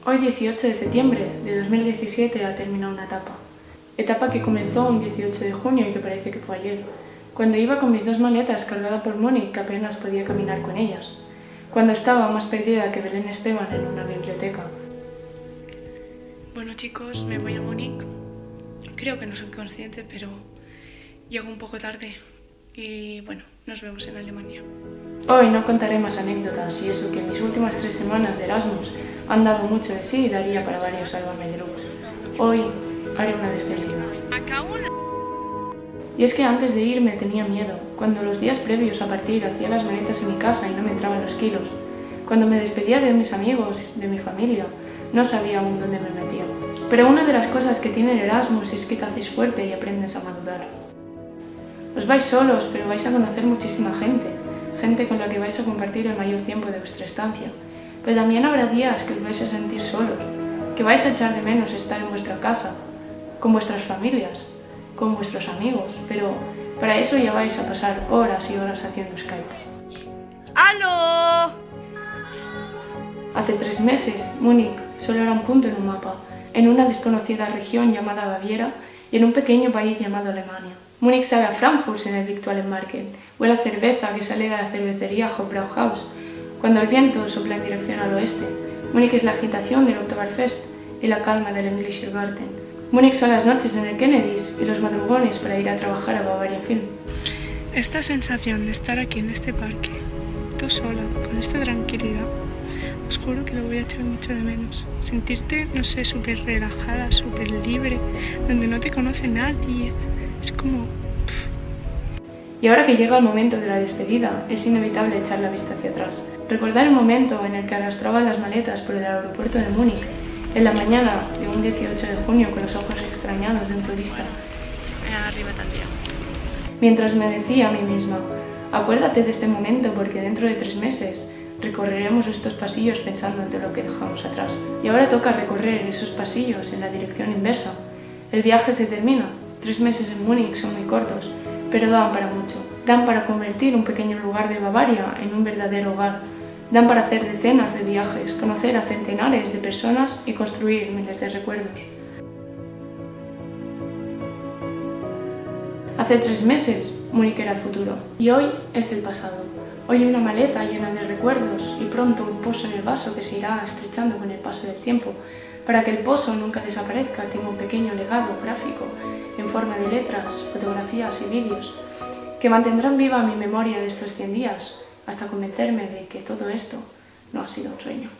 Hoy 18 de septiembre de 2017 ha terminado una etapa que comenzó un 18 de junio y que parece que fue ayer, cuando iba con mis 2 maletas cargada por Mónica, que apenas podía caminar con ellas, cuando estaba más perdida que Belén Esteban en una biblioteca. Bueno chicos, me voy a Múnich. Creo que no soy consciente, pero llego un poco tarde y bueno, nos vemos en Alemania. Hoy no contaré más anécdotas y eso que mis últimas 3 semanas de Erasmus han dado mucho de sí y daría para varios Sálvame Deluxe. Hoy haré una despedida. Y es que antes de irme tenía miedo, cuando los días previos a partir hacía las maletas en mi casa y no me entraban los kilos, cuando me despedía de mis amigos, de mi familia, no sabía aún dónde me metía. Pero una de las cosas que tiene el Erasmus es que te haces fuerte y aprendes a madurar. Os vais solos, pero vais a conocer muchísima gente con la que vais a compartir el mayor tiempo de vuestra estancia. Pero también habrá días que os vais a sentir solos, que vais a echar de menos estar en vuestra casa, con vuestras familias, con vuestros amigos, pero para eso ya vais a pasar horas y horas haciendo Skype. ¡Aló! Hace 3 meses, Múnich solo era un punto en un mapa, en una desconocida región llamada Baviera y en un pequeño país llamado Alemania. Múnich sabe a Frankfurt en el Victualen Market, huele a cerveza que sale de la cervecería Hofbrauhaus, cuando el viento sopla en dirección al oeste. Múnich es la agitación del Oktoberfest y la calma del Englischer Garten. Múnich son las noches en el Kennedys y los madrugones para ir a trabajar a Bavaria Film. Esta sensación de estar aquí en este parque, tú sola, con esta tranquilidad, os juro que lo voy a echar mucho de menos. Sentirte, no sé, súper relajada, súper libre, donde no te conoce nadie. Es como... Y ahora que llega el momento de la despedida, es inevitable echar la vista hacia atrás. Recordar el momento en el que arrastraba las maletas por el aeropuerto de Múnich, en la mañana de un 18 de junio con los ojos extrañados de un turista. Arriba también. Mientras me decía a mí misma, acuérdate de este momento porque dentro de 3 meses recorreremos estos pasillos pensando en todo lo que dejamos atrás. Y ahora toca recorrer esos pasillos en la dirección inversa. El viaje se termina. 3 meses en Múnich son muy cortos, pero dan para mucho. Dan para convertir un pequeño lugar de Bavaria en un verdadero hogar. Dan para hacer decenas de viajes, conocer a centenares de personas y construir miles de recuerdos. Hace 3 meses, Múnich era el futuro. Y hoy es el pasado. Hoy una maleta llena de recuerdos y pronto un pozo en el vaso que se irá estrechando con el paso del tiempo. Para que el pozo nunca desaparezca, tengo un pequeño legado gráfico en forma de letras, fotografías y vídeos que mantendrán viva mi memoria de estos 100 días hasta convencerme de que todo esto no ha sido un sueño.